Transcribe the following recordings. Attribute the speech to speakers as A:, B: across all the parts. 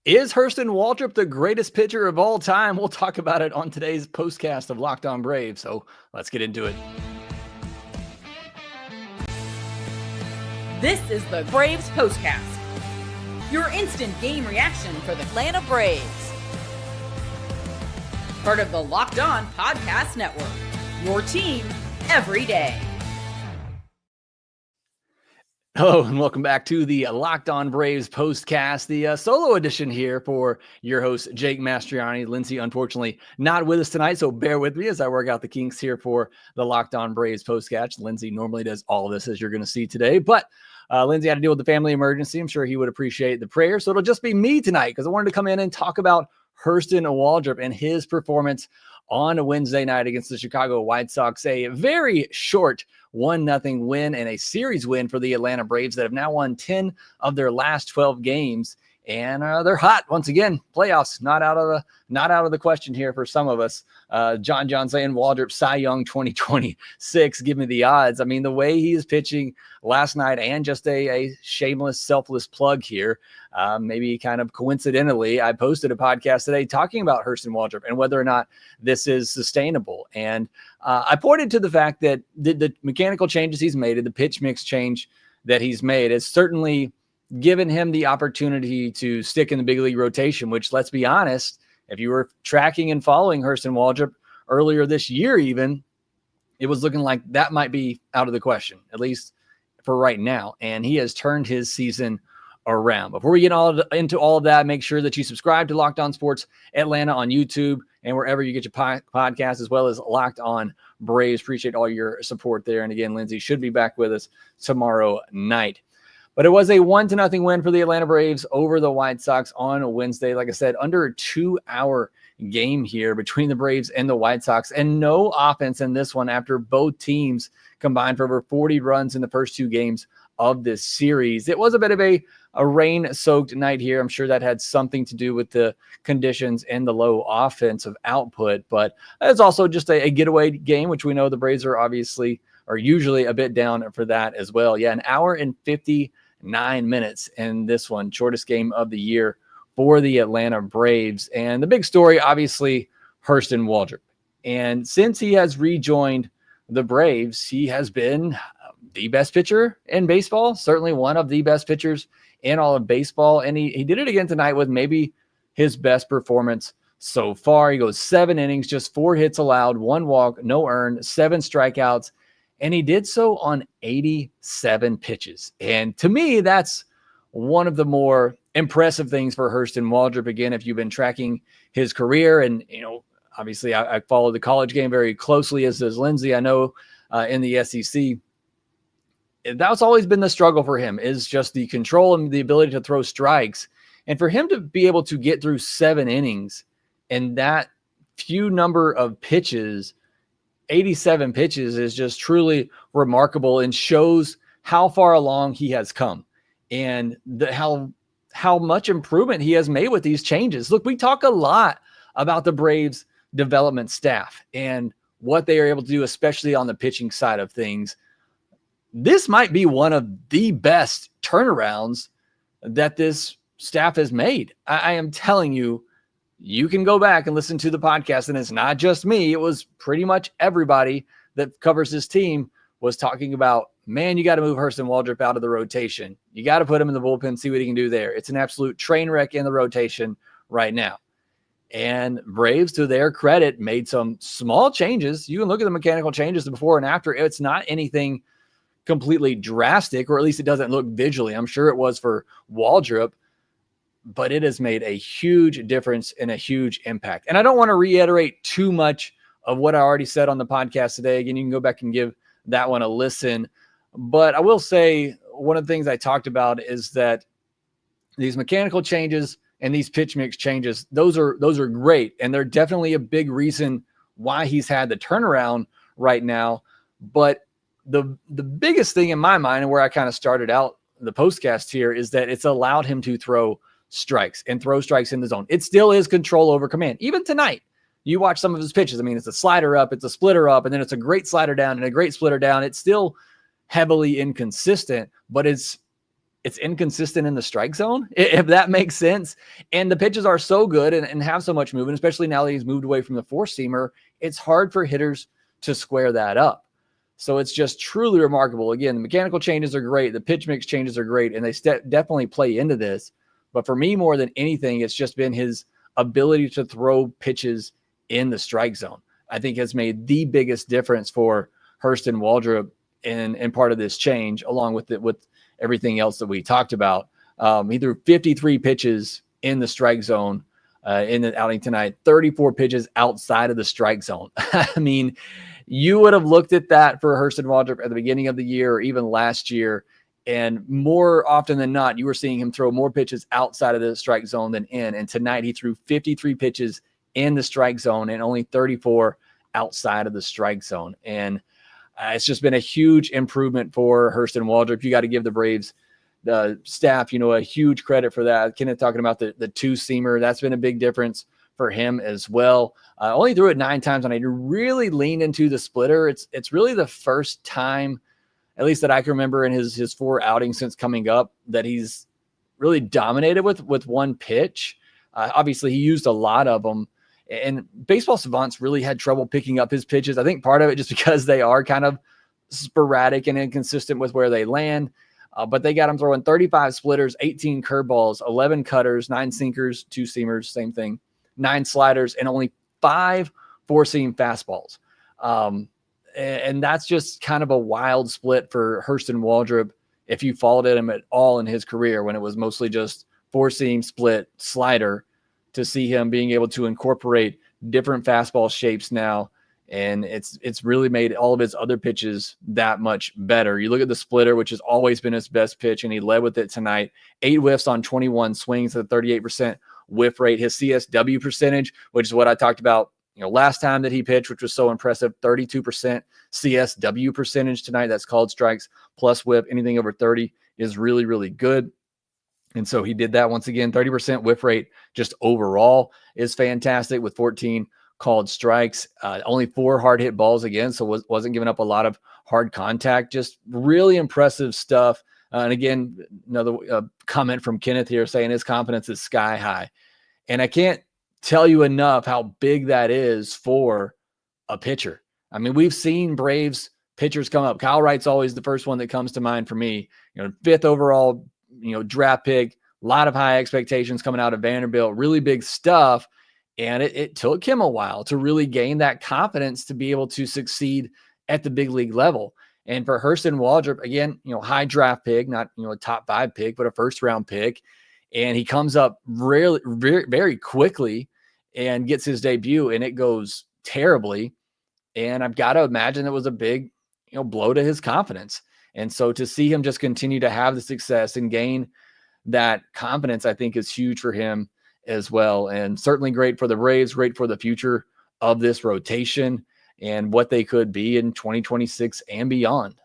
A: Is Hurston Waldrep the greatest pitcher of all time? We'll talk about it on today's postcast of Locked On Braves. So let's get into it.
B: This is the Braves Postcast, your instant game reaction for the Atlanta Braves. Part of the Locked On Podcast Network, your team every day.
A: Hello and welcome back to the Locked On Braves postcast, the solo edition here for your host, Jake Mastriani. Lindsay, unfortunately, not with us tonight, so bear with me as I work out the kinks here for the Locked On Braves postcast. Lindsay normally does all of this, as you're going to see today, but Lindsay had to deal with the family emergency. I'm sure he would appreciate the prayer, so it'll just be me tonight because I wanted to come in and talk about Hurston Waldrep and his performance on a Wednesday night against the Chicago White Sox. A very short 1-0 win and a series win for the Atlanta Braves that have now won 10 of their last 12 games. And they're hot once again. Playoffs not out of the question here for some of us. John saying Waldrep Cy Young 2026. Give me the odds. I mean, the way he is pitching last night, and just a shameless, selfless plug here. Maybe kind of coincidentally, I posted a podcast today talking about Hurston Waldrep and whether or not this is sustainable. And I pointed to the fact that the mechanical changes he's made and the pitch mix change that he's made is certainly given him the opportunity to stick in the big league rotation, which, let's be honest, if you were tracking and following Hurston Waldrep earlier this year, even, it was looking like that might be out of the question, at least for right now. And he has turned his season around. Before we get into all of that, make sure that you subscribe to Locked On Sports Atlanta on YouTube and wherever you get your podcast, as well as Locked On Braves. Appreciate all your support there. And again, Lindsay should be back with us tomorrow night. But it was a 1-0 win for the Atlanta Braves over the White Sox on a Wednesday. Like I said, under a 2-hour game here between the Braves and the White Sox, and no offense in this one after both teams combined for over 40 runs in the first two games of this series. It was a bit of a rain-soaked night here. I'm sure that had something to do with the conditions and the low offensive output, but it's also just a getaway game, which we know the Braves are usually a bit down for that as well. Yeah, an hour and 59 minutes in this one, shortest game of the year for the Atlanta Braves. And the big story, obviously, Hurston Waldrep. And since he has rejoined the Braves, he has been the best pitcher in baseball, certainly one of the best pitchers in all of baseball. And he did it again tonight with maybe his best performance so far. He goes 7 innings, just 4 hits allowed, 1 walk, no earned, 7 strikeouts. And he did so on 87 pitches. And to me, that's one of the more impressive things for Hurston Waldrep. Again, if you've been tracking his career, and, obviously I followed the college game very closely, as does Lindsay, I know, in the SEC. That's always been the struggle for him, is just the control and the ability to throw strikes. And for him to be able to get through 7 innings and that few number of pitches, 87 pitches, is just truly remarkable and shows how far along he has come and how much improvement he has made with these changes. Look, we talk a lot about the Braves development staff and what they are able to do, especially on the pitching side of things. This might be one of the best turnarounds that this staff has made. I am telling you, you can go back and listen to the podcast, and it's not just me. It was pretty much everybody that covers this team was talking about, man, you got to move Hurston Waldrep out of the rotation. You got to put him in the bullpen, see what he can do there. It's an absolute train wreck in the rotation right now. And Braves, to their credit, made some small changes. You can look at the mechanical changes before and after. It's not anything completely drastic, or at least it doesn't look visually. I'm sure it was for Waldrep, but it has made a huge difference and a huge impact. And I don't want to reiterate too much of what I already said on the podcast today. Again, you can go back and give that one a listen. But I will say one of the things I talked about is that these mechanical changes and these pitch mix changes, those are great. And they're definitely a big reason why he's had the turnaround right now. But the biggest thing in my mind, and where I kind of started out the postcast here, is that it's allowed him to throw strikes and throw strikes in the zone. It still is control over command. Even tonight, you watch some of his pitches. I mean, it's a slider up, it's a splitter up, and then it's a great slider down and a great splitter down. It's still heavily inconsistent, but it's it's inconsistent in the strike zone, if that makes sense. And the pitches are so good and have so much movement, especially now that he's moved away from the four-seamer. It's hard for hitters to square that up. So it's just truly remarkable. Again, the mechanical changes are great. The pitch mix changes are great, and they definitely play into this. But for me, more than anything, it's just been his ability to throw pitches in the strike zone, I think, has made the biggest difference for Hurston Waldrep in part of this change, along with everything else that we talked about. He threw 53 pitches in the strike zone in the outing tonight, 34 pitches outside of the strike zone. I mean, you would have looked at that for Hurston Waldrep at the beginning of the year or even last year, and more often than not, you were seeing him throw more pitches outside of the strike zone than in. And tonight he threw 53 pitches in the strike zone and only 34 outside of the strike zone. And it's just been a huge improvement for Hurston Waldrep. You got to give the Braves the staff, a huge credit for that. Kenneth talking about the two-seamer. That's been a big difference for him as well. Only threw it 9 times on it. He really leaned into the splitter. It's really the first time, at least that I can remember in his 4 outings since coming up, that he's really dominated with one pitch. Obviously, he used a lot of them. And baseball savants really had trouble picking up his pitches. I think part of it just because they are kind of sporadic and inconsistent with where they land. But they got him throwing 35 splitters, 18 curveballs, 11 cutters, 9 sinkers, 2 seamers, same thing, 9 sliders, and only 5 four-seam fastballs. And that's just kind of a wild split for Hurston Waldrep if you followed him at all in his career, when it was mostly just four-seam split slider, to see him being able to incorporate different fastball shapes now. And it's really made all of his other pitches that much better. You look at the splitter, which has always been his best pitch, and he led with it tonight. 8 whiffs on 21 swings at a 38% whiff rate. His CSW percentage, which is what I talked about last time that he pitched, which was so impressive, 32% CSW percentage tonight. That's called strikes plus whip. Anything over 30 is really, really good. And so he did that once again. 30% whiff rate just overall is fantastic with 14 called strikes. Only 4 hard hit balls again, so wasn't giving up a lot of hard contact. Just really impressive stuff. And again, another comment from Kenneth here saying his confidence is sky high. And I can't tell you enough how big that is for a pitcher. I mean, we've seen Braves pitchers come up. Kyle Wright's always the first one that comes to mind for me. 5th overall draft pick, a lot of high expectations coming out of Vanderbilt, really big stuff. And it took him a while to really gain that confidence to be able to succeed at the big league level. And for Hurston Waldrep, again, high draft pick, not, a top 5 pick, but a first round pick. And he comes up really, very, very quickly and gets his debut, and it goes terribly. And I've got to imagine it was a big, blow to his confidence. And so to see him just continue to have the success and gain that confidence, I think is huge for him as well. And certainly great for the Braves, great for the future of this rotation and what they could be in 2026 and beyond.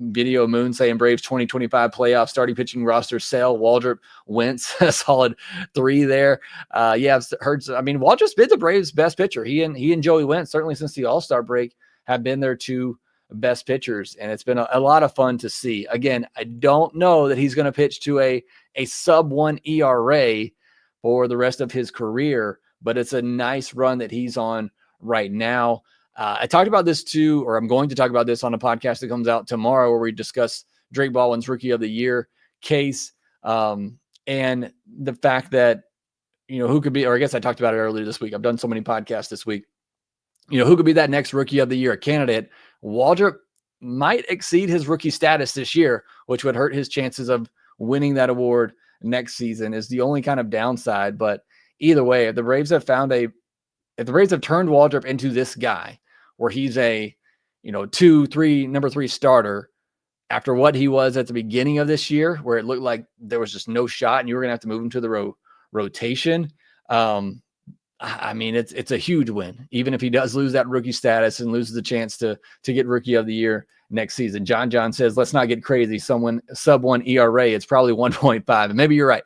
A: Video Moon saying Braves 2025 playoff starting pitching roster sale. Waldrep, Wentz, a solid 3 there. I've heard. Waldrep's been the Braves' best pitcher. He and Joey Wentz, certainly since the All-Star break, have been their 2 best pitchers, and it's been a lot of fun to see. Again, I don't know that he's going to pitch to a sub-1 ERA for the rest of his career, but it's a nice run that he's on right now. I talked about this too, or I'm going to talk about this on a podcast that comes out tomorrow, where we discuss Drake Baldwin's Rookie of the Year case, and the fact that, who could be, or I guess I talked about it earlier this week. I've done so many podcasts this week. Who could be that next Rookie of the Year candidate? Waldrep might exceed his rookie status this year, which would hurt his chances of winning that award next season, is the only kind of downside. But either way, if the Braves have turned Waldrep into this guy, where he's a, 2-3, number 3 starter, after what he was at the beginning of this year, where it looked like there was just no shot and you were going to have to move him to the rotation. It's a huge win, even if he does lose that rookie status and loses the chance to get Rookie of the Year next season. John says, let's not get crazy. Someone sub-1 ERA, it's probably 1.5. And maybe you're right.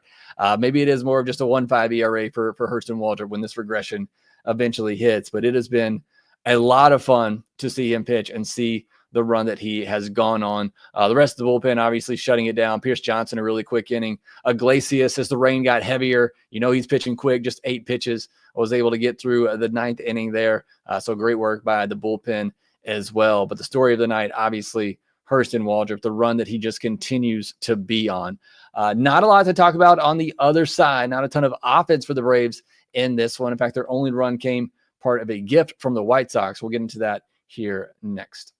A: Maybe it is more of just a 1.5 ERA for Hurston Waldrep when this regression eventually hits. But it has been a lot of fun to see him pitch and see the run that he has gone on. The rest of the bullpen obviously shutting it down. Pierce Johnson, a really quick inning. Iglesias, as the rain got heavier, he's pitching quick, just 8 pitches. Was able to get through the 9th inning there. So great work by the bullpen as well. But the story of the night, obviously, Hurston Waldrep, the run that he just continues to be on. Not a lot to talk about on the other side. Not a ton of offense for the Braves in this one. In fact, their only run came part of a gift from the White Sox. We'll get into that here next.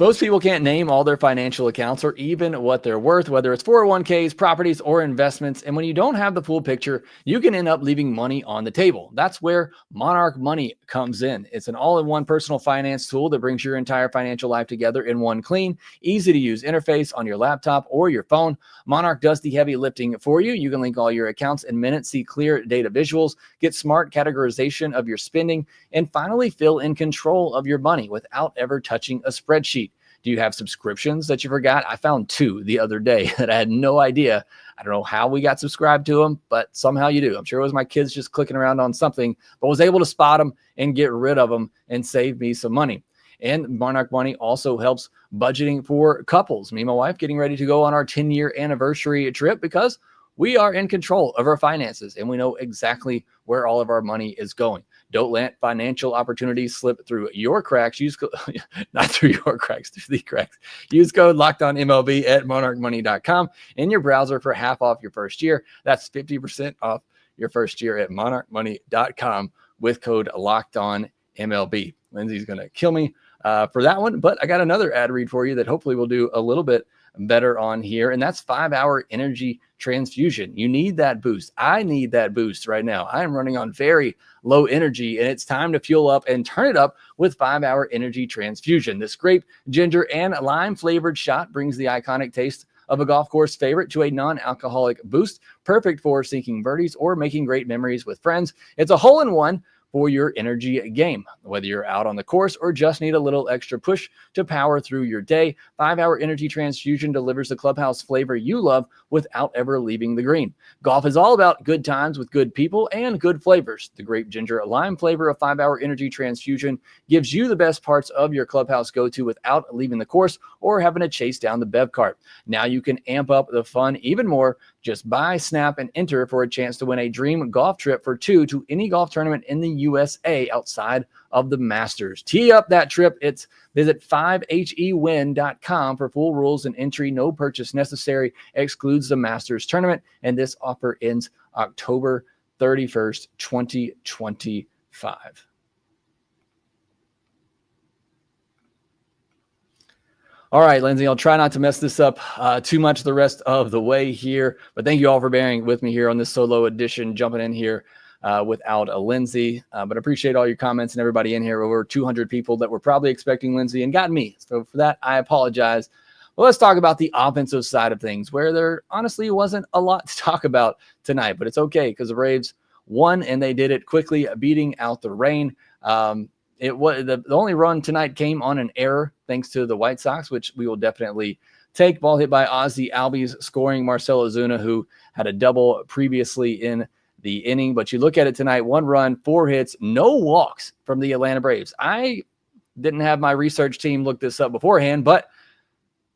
A: Most people can't name all their financial accounts or even what they're worth, whether it's 401ks, properties, or investments. And when you don't have the full picture, you can end up leaving money on the table. That's where Monarch Money comes in. It's an all-in-one personal finance tool that brings your entire financial life together in one clean, easy-to-use interface on your laptop or your phone. Monarch does the heavy lifting for you. You can link all your accounts in minutes, see clear data visuals, get smart categorization of your spending, and finally feel in control of your money without ever touching a spreadsheet. Do you have subscriptions that you forgot? I found 2 the other day that I had no idea. I don't know how we got subscribed to them, but somehow you do. I'm sure it was my kids just clicking around on something, but was able to spot them and get rid of them and save me some money. And Monarch Money also helps budgeting for couples. Me and my wife getting ready to go on our 10-year anniversary trip because we are in control of our finances and we know exactly where all of our money is going. Don't let financial opportunities slip through your cracks. Not through your cracks, through the cracks. Use code LOCKEDONMLB at monarchmoney.com in your browser for half off your first year. That's 50% off your first year at monarchmoney.com with code LOCKEDONMLB. Lindsay's going to kill me for that one, but I got another ad read for you that hopefully will do a little bit better on here, and that's 5-hour energy transfusion. You need that boost. I need that boost right now. I am running on very low energy, and it's time to fuel up and turn it up with 5-hour energy transfusion. This grape, ginger, and lime flavored shot brings the iconic taste of a golf course favorite to a non-alcoholic boost, perfect for sinking birdies or making great memories with friends. It's a hole-in-one for your energy game, whether you're out on the course or just need a little extra push to power through your day. 5-hour energy transfusion delivers the clubhouse flavor you love without ever leaving the green. Golf is all about good times with good people and good flavors. The grape ginger lime flavor of 5-hour energy transfusion gives you the best parts of your clubhouse go-to without leaving the course or having to chase down the bev cart. Now you can amp up the fun even more. Just buy, snap, and enter for a chance to win a dream golf trip for 2 to any golf tournament in the USA outside of the Masters. Tee up that trip. Visit 5hewin.com for full rules and entry. No purchase necessary. Excludes the Masters tournament, and this offer ends October 31st, 2025. All right, Lindsay, I'll try not to mess this up too much the rest of the way here, but thank you all for bearing with me here on this solo edition, jumping in here without a Lindsay. But appreciate all your comments and everybody in here. Over 200 people that were probably expecting Lindsay and got me. So for that, I apologize. Well, let's talk about the offensive side of things, where there honestly wasn't a lot to talk about tonight, but it's okay because the Braves won and they did it quickly, beating out the rain. It was the only run tonight came on an error thanks to the White Sox, which we will definitely take. Ball hit by Ozzie Albies, scoring Marcell Ozuna, who had a double previously in the inning. But you look at it tonight, 1 run, 4 hits, no walks from the Atlanta Braves. I didn't have my research team look this up beforehand, but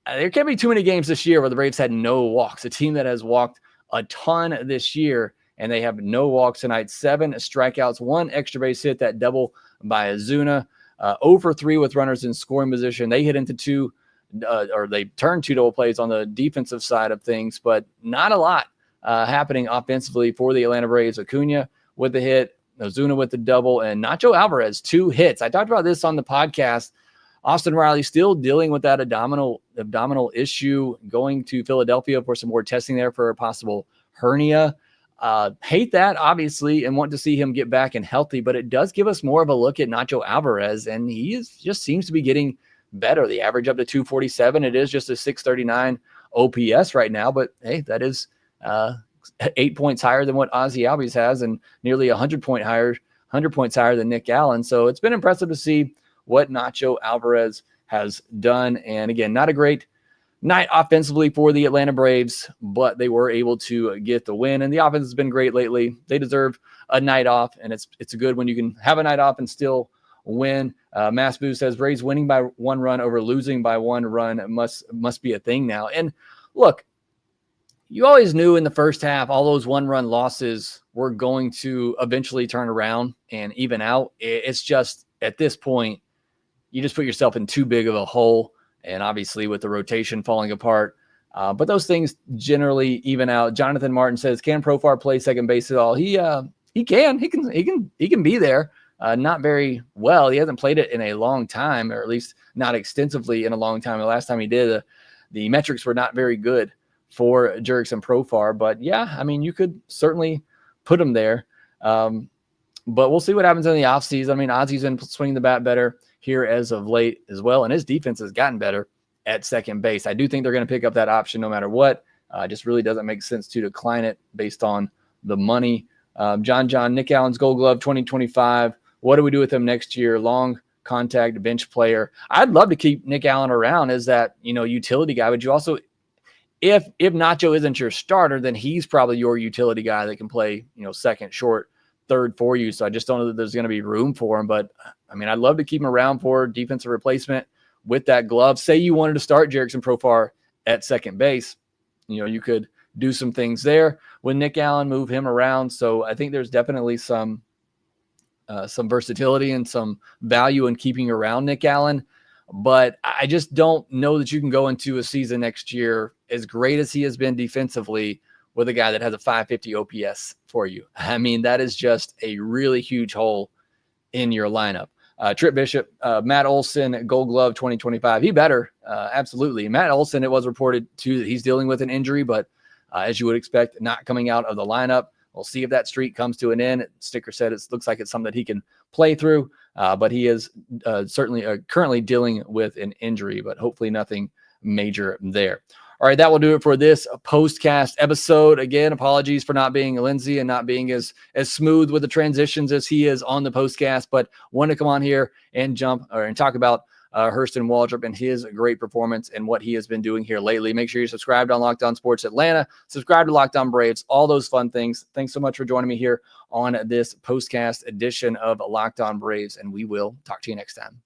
A: there can't be too many games this year where the Braves had no walks. A team that has walked a ton this year, and they have no walks tonight. 7 strikeouts, 1 extra base hit, that double by Ozuna. 0 for 3 with runners in scoring position. They hit into 2, or they turned 2 double plays on the defensive side of things, but not a lot happening offensively for the Atlanta Braves. Acuna with the hit, Ozuna with the double, and Nacho Alvarez 2 hits. I talked about this on the podcast. Austin Riley still dealing with that abdominal issue, going to Philadelphia for some more testing there for a possible hernia. Hate that, obviously, and want to see him get back and healthy, but it does give us more of a look at Nacho Alvarez, and just seems to be getting better. The average up to 247. It is just a 639 OPS right now, but hey, that is 8 points higher than what Ozzie Albies has, and nearly 100 points higher than Nick Allen. So it's been impressive to see what Nacho Alvarez has done. And again, not a great night offensively for the Atlanta Braves, but they were able to get the win. And the offense has been great lately. They deserve a night off, and it's good when you can have a night off and still win. Mass Boo says Braves winning by 1 run over losing by 1 run must be a thing now. And look, you always knew in the first half all those 1-run losses were going to eventually turn around and even out. It's just at this point, you just put yourself in too big of a hole. And obviously with the rotation falling apart, but those things generally even out. Jonathan Martin says, can Profar play second base at all? He can be there. Not very well. He hasn't played it in a long time, or at least not extensively in a long time. The last time he did, the metrics were not very good for Jurickson Profar. But yeah, I mean, you could certainly put him there. But we'll see what happens in the offseason. I mean, Ozzy's been swinging the bat better here as of late as well, and his defense has gotten better at second base. I do think they're going to pick up that option no matter what. Just really doesn't make sense to decline it based on the money. John, Nick Allen's Gold Glove 2025. What do we do with him next year? Long contact bench player. I'd love to keep Nick Allen around as that, utility guy, but you also, if Nacho isn't your starter, then he's probably your utility guy that can play, second, short, third for you. So I just don't know that there's going to be room for him, but I mean, I'd love to keep him around for defensive replacement with that glove. Say you wanted to start Jurickson Profar at second base, you could do some things there with Nick Allen, move him around. So I think there's definitely some versatility and some value in keeping around Nick Allen. But I just don't know that you can go into a season next year as great as he has been defensively with a guy that has a 550 OPS for you. I mean, that is just a really huge hole in your lineup. Trip Bishop, Matt Olson, Gold Glove 2025. He better, absolutely. Matt Olson, it was reported too that he's dealing with an injury, but as you would expect, not coming out of the lineup. We'll see if that streak comes to an end. Sticker said it looks like it's something that he can play through, but he is certainly currently dealing with an injury, but hopefully nothing major there. All right, that will do it for this postcast episode. Again, apologies for not being Lindsay and not being as smooth with the transitions as he is on the postcast, but wanted to come on here and talk about Hurston Waldrep and his great performance and what he has been doing here lately. Make sure you're subscribed on Locked On Sports Atlanta, subscribe to Locked On Braves, all those fun things. Thanks so much for joining me here on this postcast edition of Locked On Braves, and we will talk to you next time.